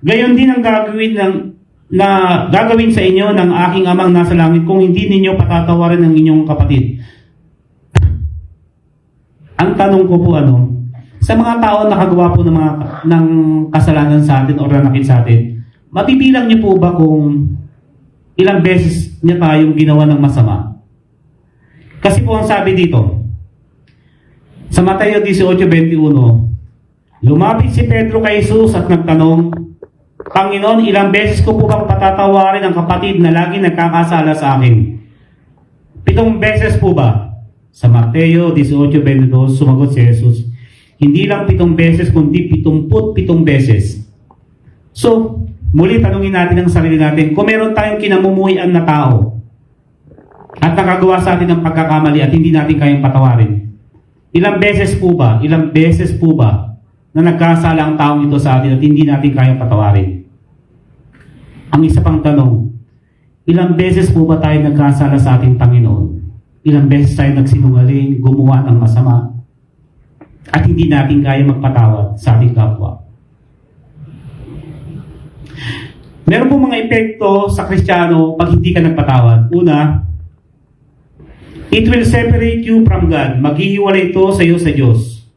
Gayon din ang gagawin sa inyo ng aking amang nasa langit kung hindi ninyo patatawarin ang inyong kapatid. Ang tanong ko po sa mga tao na nakagawa po ng kasalanan sa atin o nanakit sa atin, mabibilang niyo po ba kung ilang beses niya tayong ginawa ng masama? Kasi po ang sabi dito, sa Mateo 18:21, lumapit si Pedro kay Jesus at nagtanong, Panginoon, ilang beses ko po bang patatawarin ang kapatid na lagi nagkakasala sa akin? 7 beses po ba? Sa Mateo 18:22, sumagot si Jesus, hindi lang 7 beses, kundi 77 beses. So, muli tanungin natin ang sarili natin, kung meron tayong kinamumuhian na tao, at nakagawa sa atin ng pagkakamali at hindi natin kayang patawarin, ilang beses po ba na nagkasala ang taong ito sa atin at hindi natin kayang patawarin? Ang isa pang tanong, ilang beses po ba tayo nagkasala sa ating Panginoon? Ilang beses tayo nagsinungaling, gumawa ng masama, at hindi natin kaya magpatawad sa ating kapwa? Meron po mga epekto sa Kristiyano pag hindi ka nagpatawad. Una, it will separate you from God. Maghihiwalay ito sa iyo sa Diyos.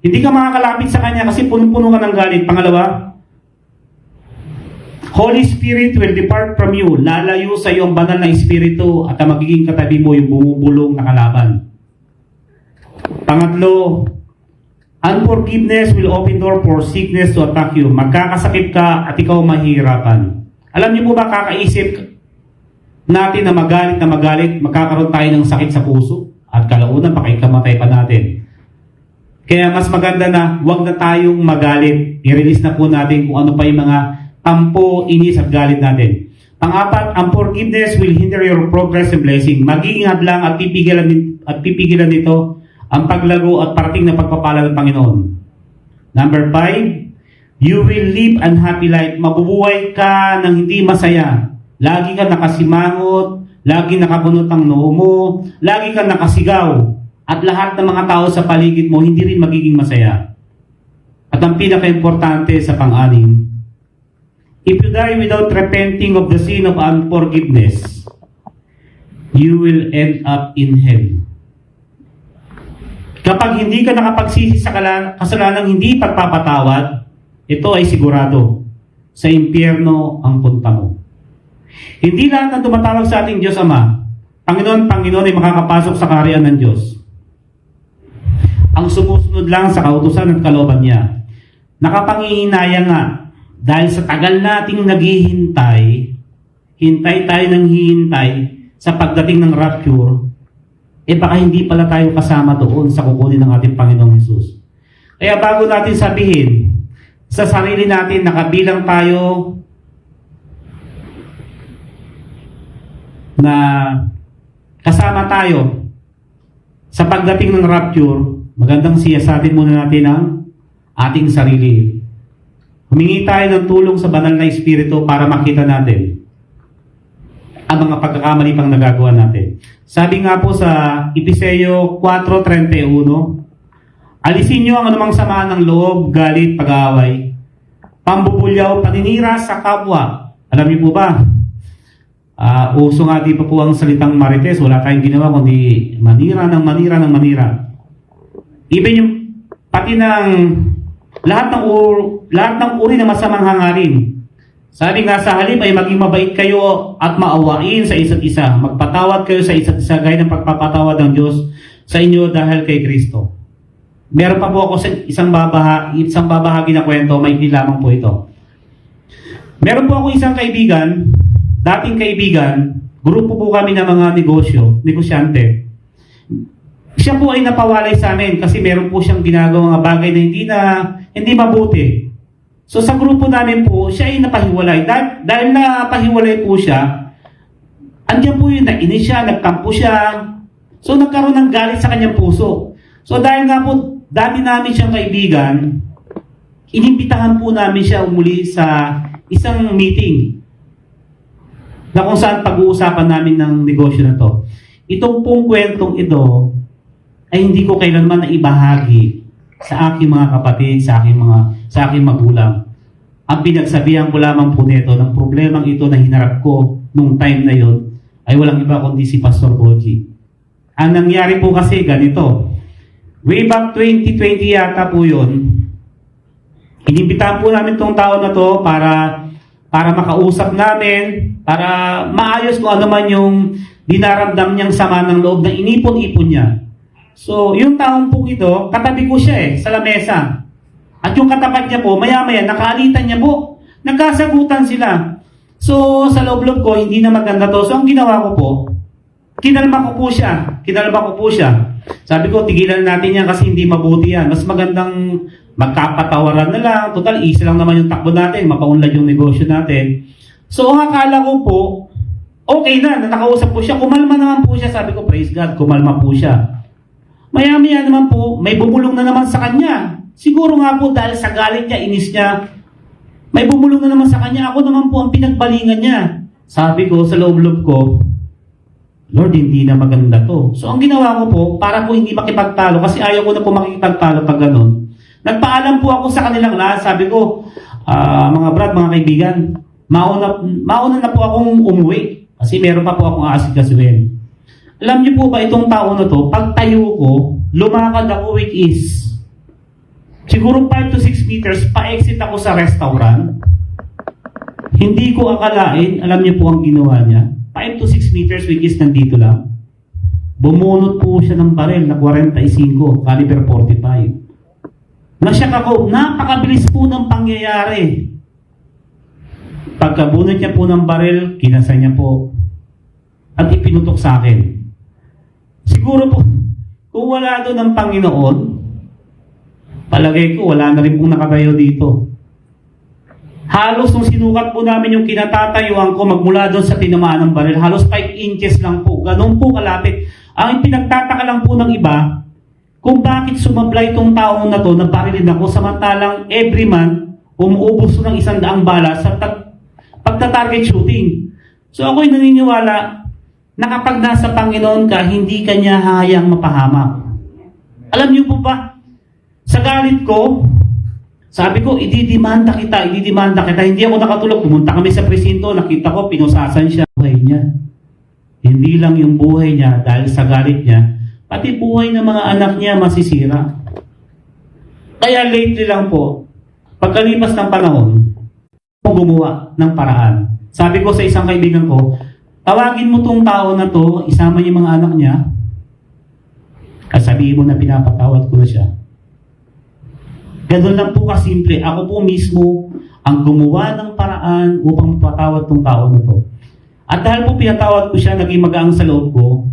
Hindi ka makakalapit sa Kanya kasi punong-puno ka ng galit. Pangalawa, Holy Spirit will depart from you. Lalayo sa iyo ang banal na Espiritu at ang magiging katabi mo yung bumubulong na kalaban. Pangatlo, unforgiveness will open door for sickness to attack you. Magkakasakit ka at ikaw mahihirapan. Alam niyo po ba, kakaisip natin na magalit, magkakaroon tayo ng sakit sa puso at kalaunan pakikamatay pa natin. Kaya mas maganda na huwag na tayong magalit. I-release na po natin kung ano pa yung mga tampo, inis at galit natin. Pang-apat, unforgiveness will hinder your progress and blessing. Magiging hadlang at pipigilan nito ang paglago at parating na pagpapala ng Panginoon. Number 5, you will live an happy life. Mabubuhay ka ng hindi masaya. Lagi ka nakasimangot, lagi nakabunot ang noo mo, lagi ka nakasigaw, at lahat ng mga tao sa paligid mo hindi rin magiging masaya. At ang pinaka-importante sa pang-anim, if you die without repenting of the sin of unforgiveness, you will end up in hell. Kapag hindi ka nakapagsisi sa kasalanang hindi pagpapatawad, ito ay sigurado, sa impyerno ang punta mo. Hindi lahat ng tumatawag sa ating Diyos Ama, Panginoon ay makakapasok sa kaharian ng Diyos. Ang sumusunod lang sa kautusan at kalooban niya. Nakapangihinayang nga, dahil sa tagal nating naghihintay, hintay tayo ng hihintay sa pagdating ng rapture, baka hindi pala tayo kasama doon sa kukunin ng ating Panginoong Hesus. Kaya bago natin sabihin sa sarili natin na kabilang tayo na kasama tayo sa pagdating ng rapture, magandang siyasatin muna natin ang ating sarili. Humingi tayo ng tulong sa banal na Espiritu para makita natin ang mga pagkakamali pang nagagawa natin. Sabi nga po sa Efesyo 4:31, alisin nyo ang anumang sama ng loob, galit, pag-aaway, pambubulyaw, paninira sa kapwa. Alam niyo po ba? Uso nga di pa po ang salitang marites. Wala tayong ginawa kundi manira ng manira ng manira. Even yung pati ng lahat ng uri ng masamang hangarin. Sabi nga sa halip ay maging mabait kayo at maawain sa isa't isa. Magpatawad kayo sa isa't isa gaya ng pagpapatawad ng Diyos sa inyo dahil kay Kristo. Meron pa po ako sa isang babahagi na kwento, may lamang po ito. Meron po ako isang kaibigan, dating kaibigan, grupo po kami ng mga negosyante. Siya po ay napawalay sa amin kasi meron po siyang ginagawang mga bagay na hindi mabuti. So sa grupo namin po, siya ay napahiwalay. Dahil napahiwalay po siya, andiyan po yun, nainis siya, nagtampo siya. So nagkaroon ng galit sa kanyang puso. So dahil nga po, dati namin siyang kaibigan, inimbitahan po namin siya umuli sa isang meeting na kung saan pag-uusapan namin ng negosyo na to. Itong pong kwentong ito ay hindi ko kailanman na ibahagi sa aking mga kapatid, sa aking magulang. Ang pinagsabihan ko lamang po nito ng problemang ito na hinarap ko nung time na yon ay walang iba kundi si Pastor Boji. Ang nangyari po kasi ganito. Way back 2020 yata po yun, inimbitahan po namin tong tao na to para makausap namin, para maayos kung ano man yung dinaramdam niyang sama ng loob na inipon-ipon niya. So, yung taong po ito, katabi ko siya sa lamesa. At yung katapat niya po, maya-maya, nakaalitan niya po. Nagkasagutan sila. So, sa loob-loob ko, hindi na maganda to. So, ang ginawa ko po, kinalma ko po siya. Sabi ko, tigilan natin yan kasi hindi mabuti yan. Mas magandang magkapatawaran na lang. Total, easy lang naman yung takbo natin. Mapaunlad yung negosyo natin. So, ang akala ko po, okay na, nakausap po siya. Kumalma naman po siya. Sabi ko, praise God, kumalma po siya. Maya-maya naman po, may bumulong na naman sa kanya. Siguro nga po dahil sa galit niya, inis niya, may bumulong na naman sa kanya. Ako naman po ang pinagbalingan niya. Sabi ko sa loob-loob ko, Lord, hindi na maganda to. So ang ginawa ko po, para po hindi makipagtalo, kasi ayaw ko na po makipagtalo pag ganun. Nagpaalam po ako sa kanilang lahat. Sabi ko, mga brad, mga kaibigan, mauna na po akong umuwi. Kasi meron pa po akong aasikasuhin. Alam niyo po ba itong tao na to, pag tayo ko, lumakad ako which is siguro 5 to 6 meters, pa-exit ako sa restaurant. Hindi ko akalain, alam niyo po ang ginawa niya. 5 to 6 meters which is nandito lang. Bumunot po siya ng baril na 45, caliber 45. Nasyak ako, napakabilis po ng pangyayari. Pagkabunot niya po ng baril, kinasa niya po at ipinutok sa akin. Siguro po, kung wala doon ang Panginoon, palagay ko wala na rin pong nakatayo dito. Halos nung sinukat po namin yung kinatatayuan ko magmula doon sa tinamaan ng baril, halos 5 inches lang po. Ganun po kalapit. Ang pinagtataka lang po ng iba, kung bakit sumablay itong taong na to na barilin ako samantalang every month, umuubos ng 100 bala sa pagta-target shooting. So ako'y naniniwala na kapag nasa Panginoon ka, hindi ka niya hayang mapahamak. Alam niyo po ba, sa galit ko, sabi ko, ididimanda kita. Hindi ako nakatulog. Pumunta kami sa presinto, nakita ko, pinusasan siya. Buhay niya. Hindi lang yung buhay niya dahil sa galit niya, pati buhay ng mga anak niya masisira. Kaya lately lang po, pagkalipas ng panahon, gumawa ng paraan. Sabi ko sa isang kaibigan ko, tawagin mo tong tao na to, isama niya mga anak niya, at sabihin mo na pinapatawad ko na siya. Ganun lang po kasimple. Ako po mismo ang gumawa ng paraan upang mapatawad tong tao na to. At dahil po pinatawad ko siya, naging magaang sa loob ko,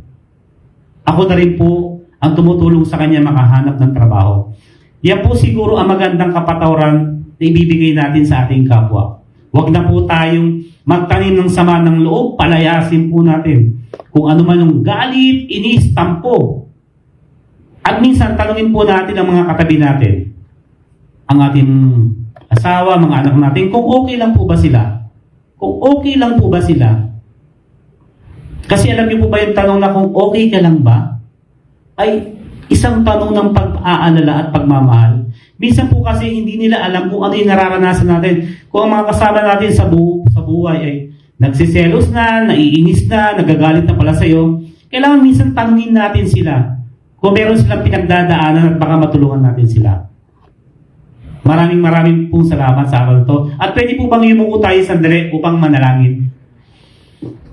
ako na rin po ang tumutulong sa kanya makahanap ng trabaho. Yan po siguro ang magandang kapatawaran na ibibigay natin sa ating kapwa. Huwag na po tayong magtanim ng sama ng loob, palayasin po natin. Kung ano man yung galit, inis, tampo. At minsan, tanungin po natin ang mga katabi natin. Ang ating asawa, mga anak natin, kung okay lang po ba sila? Kung okay lang po ba sila? Kasi alam niyo po ba yung tanong na kung okay ka lang ba? Ay isang tanong ng pag-aalala at pagmamahal. Minsan po kasi hindi nila alam kung ano yung nararanasan natin. Kung ang mga kasama natin sa buhay ay nagsiselos na, naiinis na, nagagalit na pala sa'yo, kailangan minsan tanungin natin sila kung meron silang pinagdadaanan at baka matulungan natin sila. Maraming pong salamat sa araw ito. At pwede po bang yumuko tayo sandali upang manalangin?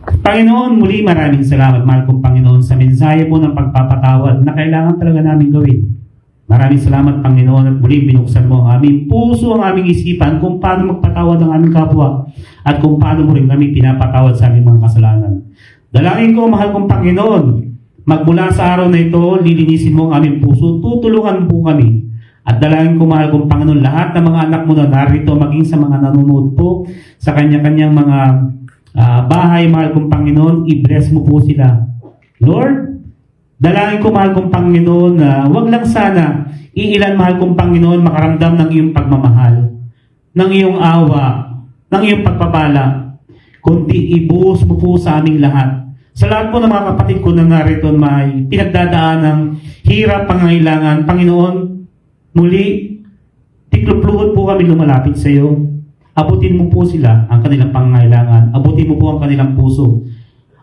Panginoon, muli maraming salamat, mahal kong Panginoon, sa mensahe po ng pagpapatawad na kailangan talaga namin gawin. Maraming salamat, Panginoon, at muli binuksan mo ang aming puso, ang aming isipan kung paano magpatawad ang aming kapwa at kung paano mo rin kami pinapatawad sa aming mga kasalanan. Dalangin ko, mahal kong Panginoon, magmula sa araw na ito, lilinisin mo ang aming puso, tutulungan po kami. At dalangin ko, mahal kong Panginoon, lahat ng mga anak mo na narito, maging sa mga nanonood po, sa kanya-kanyang mga bahay, mahal kong Panginoon, i-bless mo po sila. Lord, dalangin ko, mahal kong Panginoon, na wag lang sana iilan, mahal kong Panginoon, makaramdam ng iyong pagmamahal, ng iyong awa, ng iyong pagpapala, kundi ibuhos mo po sa aming lahat. Sa lahat po ng mga kapatid ko na narito may pinagdadaan ng hirap, pangangailangan, Panginoon, muli, tiklop-luhod po kami lumalapit sa iyo. Abutin mo po sila ang kanilang pangangailangan. Abutin mo po ang kanilang puso.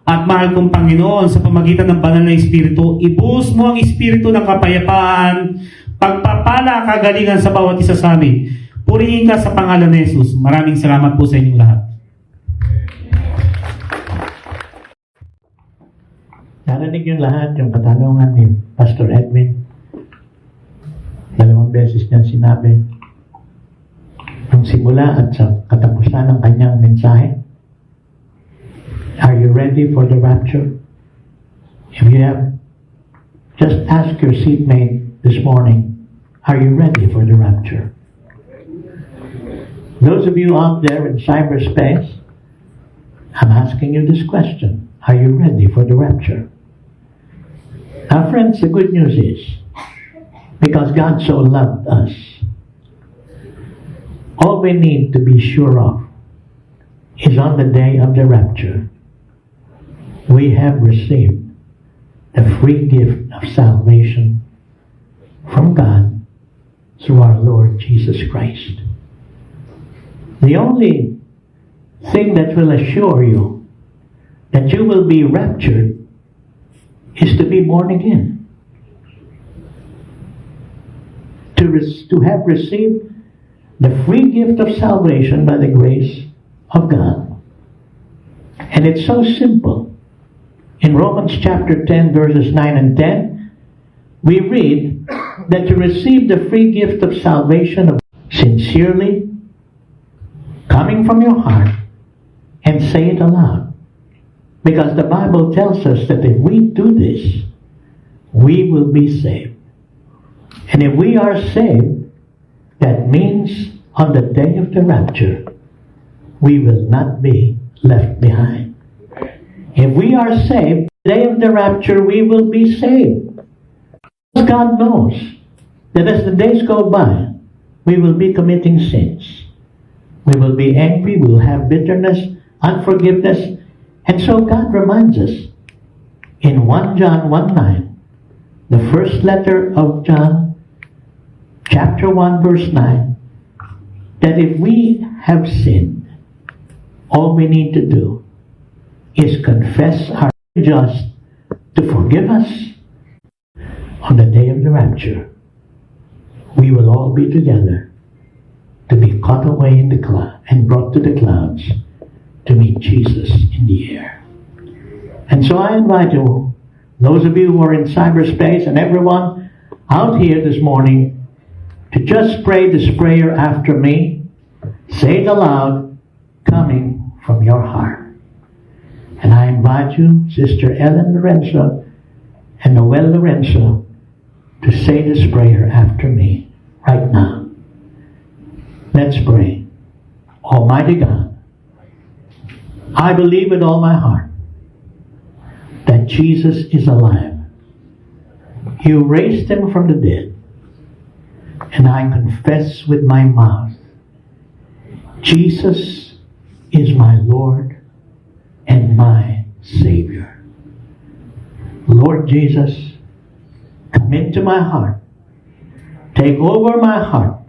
At mahal kong Panginoon, sa pamagitan ng banal na Espiritu, ibuhos mo ang Espiritu ng kapayapaan, pagpapala, kagalingan sa bawat isa sa amin. Purihin ka sa pangalan ni Jesus. Maraming salamat po sa inyong lahat. Narinig yung lahat, yung katanungan ni Pastor Edwin. 2 beses niya sinabi, ang simula at sa katapusan ng kanyang mensahe, are you ready for the rapture? If you have, just ask your seatmate this morning, are you ready for the rapture? Those of you out there in cyberspace, I'm asking you this question, are you ready for the rapture? Now friends, the good news is, because God so loved us, all we need to be sure of is on the day of the rapture, we have received the free gift of salvation from God through our Lord Jesus Christ. The only thing that will assure you that you will be raptured is to be born again. To have received the free gift of salvation by the grace of God. And it's so simple. In Romans chapter 10, verses 9 and 10, we read that to receive the free gift of salvation of sincerely, coming from your heart, and say it aloud. Because the Bible tells us that if we do this, we will be saved. And if we are saved, that means on the day of the rapture, we will not be left behind. If we are saved, the day of the rapture, we will be saved. God knows that as the days go by, we will be committing sins. We will be angry, we will have bitterness, unforgiveness. And so God reminds us in 1 John 1:9, the first letter of John, chapter 1, verse 9, that if we have sinned, all we need to do is confess our just to forgive us. On the day of the rapture, we will all be together to be caught away in the cloud and brought to the clouds to meet Jesus in the air. And so I invite you, those of you who are in cyberspace and everyone out here this morning, to just pray this prayer after me. Say it aloud, coming from your heart. And I invite you, Sister Ellen Lorenzo and Noel Lorenzo, to say this prayer after me right now. Let's pray. Almighty God, I believe with all my heart that Jesus is alive. You raised him from the dead. And I confess with my mouth, Jesus is my Lord and my Savior. Lord Jesus, come into my heart. Take over my heart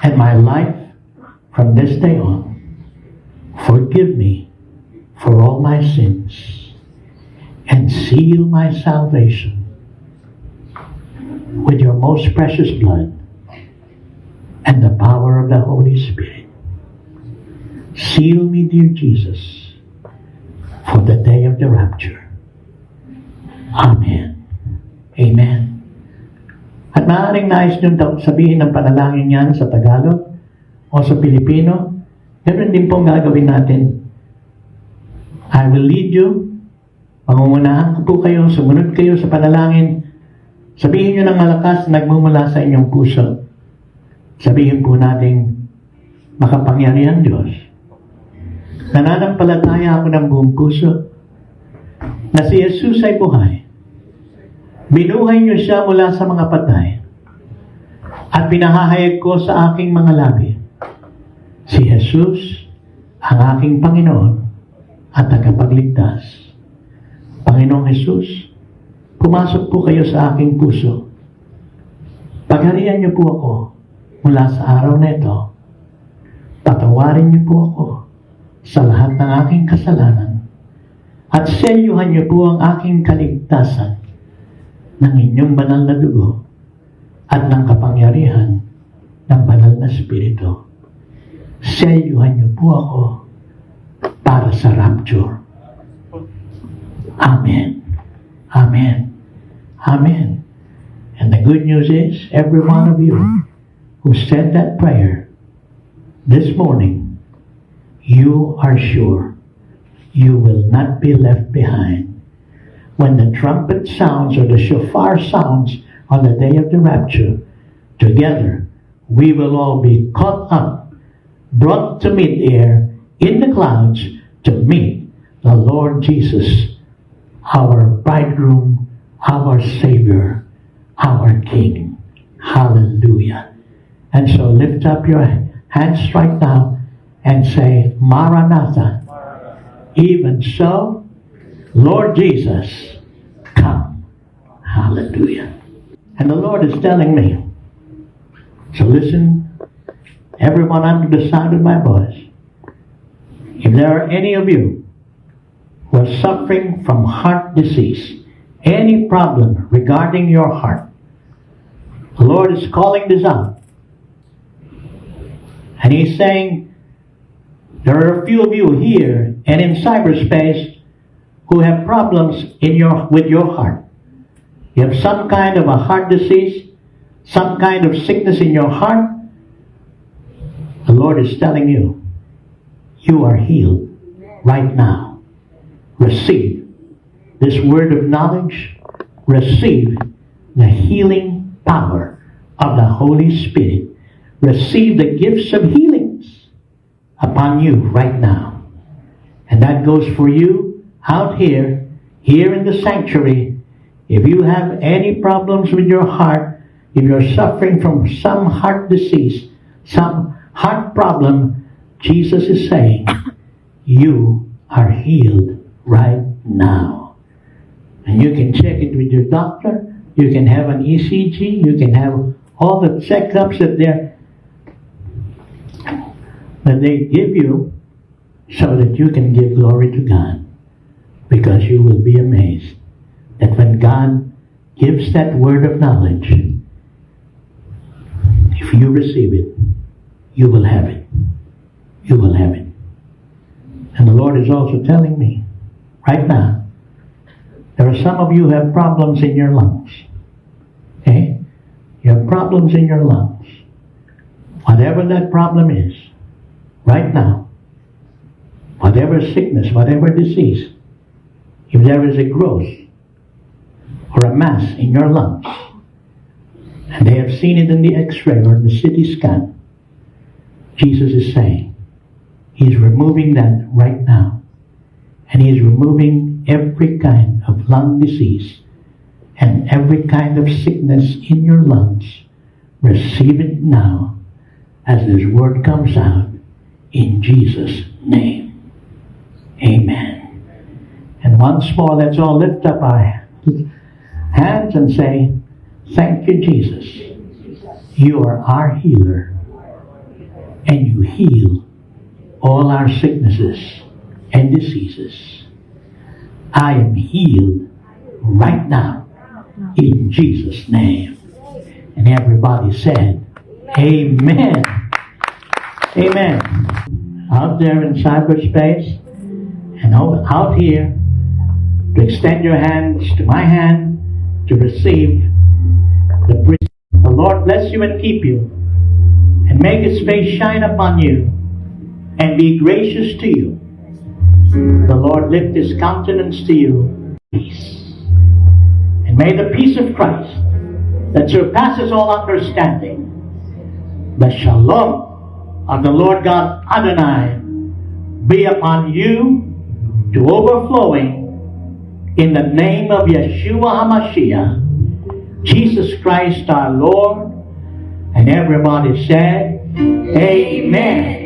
and my life from this day on. Forgive me for all my sins and seal my salvation with your most precious blood and the power of the Holy Spirit. Seal me, dear Jesus, for the day of the rapture. Amen. Amen. At maaaring nais niyong sabihin ng panalangin yan sa Tagalog o sa Pilipino, ganoon din pong gagawin natin. I will lead you. Pangungunahan ko po kayo, sumunod kayo sa panalangin. Sabihin niyo ng malakas na nagmumula sa inyong puso. Sabihin po natin, makapangyarihan Diyos. Nananampalataya ako ng buong puso na si Jesus ay buhay. Binuhay niyo siya mula sa mga patay at pinahahayag ko sa aking mga labi. Si Jesus ang aking Panginoon at tagapagligtas. Panginoong Jesus, pumasok po kayo sa aking puso. Pagharian niyo po ako mula sa araw na ito. Patawarin niyo po ako sa lahat ng aking kasalanan at selyuhan niyo po ang aking kaligtasan ng inyong banal na dugo at ng kapangyarihan ng banal na Espiritu. Selyuhan niyo po ako para sa rapture. Amen. Amen. Amen. And the good news is, every one of you who said that prayer this morning, you are sure you will not be left behind. When the trumpet sounds or the shofar sounds on the day of the rapture, together we will all be caught up, brought to mid-air in the clouds to meet the Lord Jesus, our bridegroom, our Savior, our King. Hallelujah. And so lift up your hands right now and say, Maranatha. Even so, Lord Jesus, come. Hallelujah. And the Lord is telling me, so listen, everyone under the sound of my voice, if there are any of you who are suffering from heart disease, any problem regarding your heart, the Lord is calling this out. And He's saying, there are a few of you here and in cyberspace who have problems with your heart. You have some kind of a heart disease, some kind of sickness in your heart. The Lord is telling you, you are healed right now. Receive this word of knowledge. Receive the healing power of the Holy Spirit. Receive the gifts of healings upon you right now. And that goes for you out here in the sanctuary. If you have any problems with your heart, if you're suffering from some heart disease, some heart problem, Jesus is saying, you are healed right now. And you can check it with your doctor. You can have an ECG. You can have all the checkups that they give you so that you can give glory to God. Because you will be amazed that when God gives that word of knowledge, if you receive it, you will have it. You will have it. And the Lord is also telling me, right now, there are some of you who have problems in your lungs. Okay? You have problems in your lungs. whatever that problem is, right now, whatever sickness, whatever disease, if there is a growth or a mass in your lungs, and they have seen it in the x-ray or the CT scan, Jesus is saying, He's removing that right now. And He's removing every kind of lung disease and every kind of sickness in your lungs. Receive it now as this word comes out in Jesus' name. Amen. And once more, let's all lift up our hands and say, thank you, Jesus. You are our healer. And you heal all our sicknesses and diseases. I am healed right now in Jesus' name. And everybody said, Amen. Amen. Out there in cyberspace and out here, to extend your hands to my hand to receive the priest. The Lord bless you and keep you, and make His face shine upon you, and be gracious to you. The Lord lift His countenance to you, peace. And may the peace of Christ, that surpasses all understanding, the shalom of the Lord God Adonai, be upon you to overflowing, in the name of Yeshua HaMashiach, Jesus Christ our Lord. And everybody said, Amen.